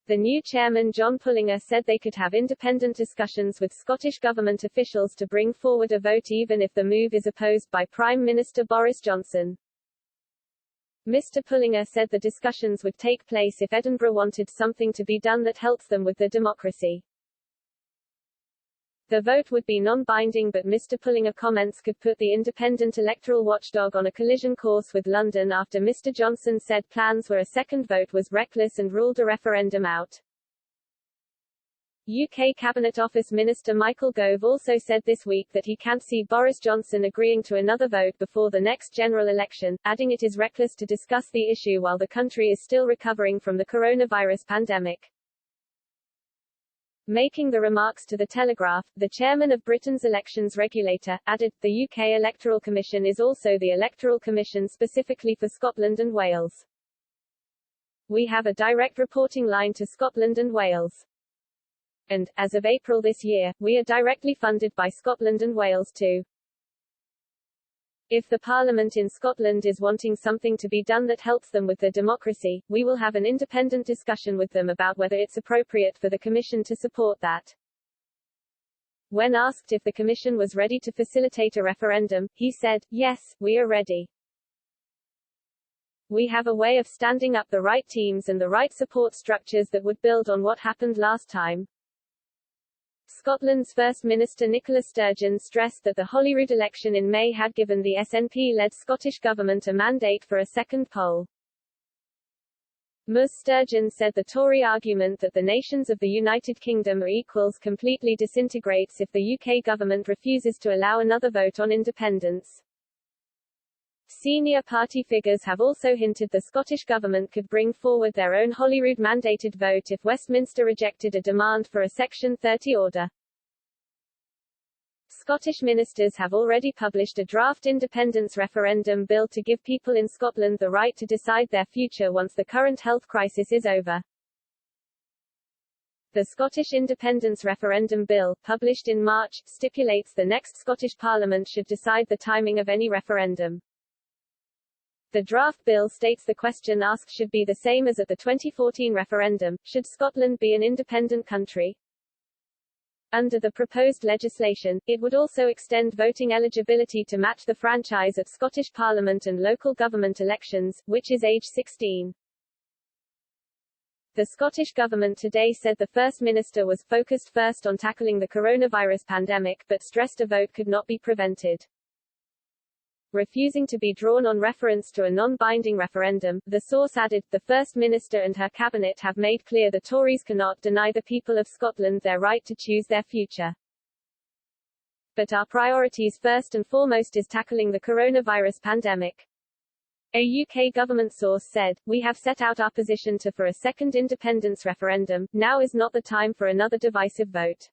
The new chairman John Pullinger said they could have independent discussions with Scottish government officials to bring forward a vote even if the move is opposed by Prime Minister Boris Johnson. Mr. Pullinger said the discussions would take place if Edinburgh wanted something to be done that helps them with their democracy. The vote would be non-binding, but Mr. Pullinger comments could put the independent electoral watchdog on a collision course with London after Mr. Johnson said plans where a second vote was reckless and ruled a referendum out. UK Cabinet Office Minister Michael Gove also said this week that he can't see Boris Johnson agreeing to another vote before the next general election, adding it is reckless to discuss the issue while the country is still recovering from the coronavirus pandemic. Making the remarks to The Telegraph, the chairman of Britain's elections regulator, added, the UK Electoral Commission is also the Electoral Commission specifically for Scotland and Wales. We have a direct reporting line to Scotland and Wales. And, as of April this year, we are directly funded by Scotland and Wales too. If the Parliament in Scotland is wanting something to be done that helps them with their democracy, we will have an independent discussion with them about whether it's appropriate for the Commission to support that. When asked if the Commission was ready to facilitate a referendum, he said, yes, we are ready. We have a way of standing up the right teams and the right support structures that would build on what happened last time. Scotland's First Minister Nicola stressed that the Holyrood election in May had given the SNP-led Scottish government a mandate for a second poll. Ms Sturgeon said the Tory argument that the nations of the United Kingdom are equals completely disintegrates if the UK government refuses to allow another vote on independence. Senior party figures have also hinted the Scottish government could bring forward their own Holyrood-mandated vote if Westminster rejected a demand for a Section 30 order. Scottish ministers have already published a draft independence referendum bill to give people in Scotland the right to decide their future once the current health crisis is over. The Scottish Independence Referendum Bill, published in March, stipulates the next Scottish Parliament should decide the timing of any referendum. The draft bill states the question asked should be the same as at the 2014 referendum: should Scotland be an independent country? Under the proposed legislation, it would also extend voting eligibility to match the franchise at Scottish Parliament and local government elections, which is age 16. The Scottish Government today said the First Minister was focused first on tackling the coronavirus pandemic, but stressed a vote could not be prevented. Refusing to be drawn on reference to a non-binding referendum, the source added, the First Minister and her cabinet have made clear the Tories cannot deny the people of Scotland their right to choose their future. But our priorities first and foremost is tackling the coronavirus pandemic. A UK government source said, we have set out our position for a second independence referendum, now is not the time for another divisive vote.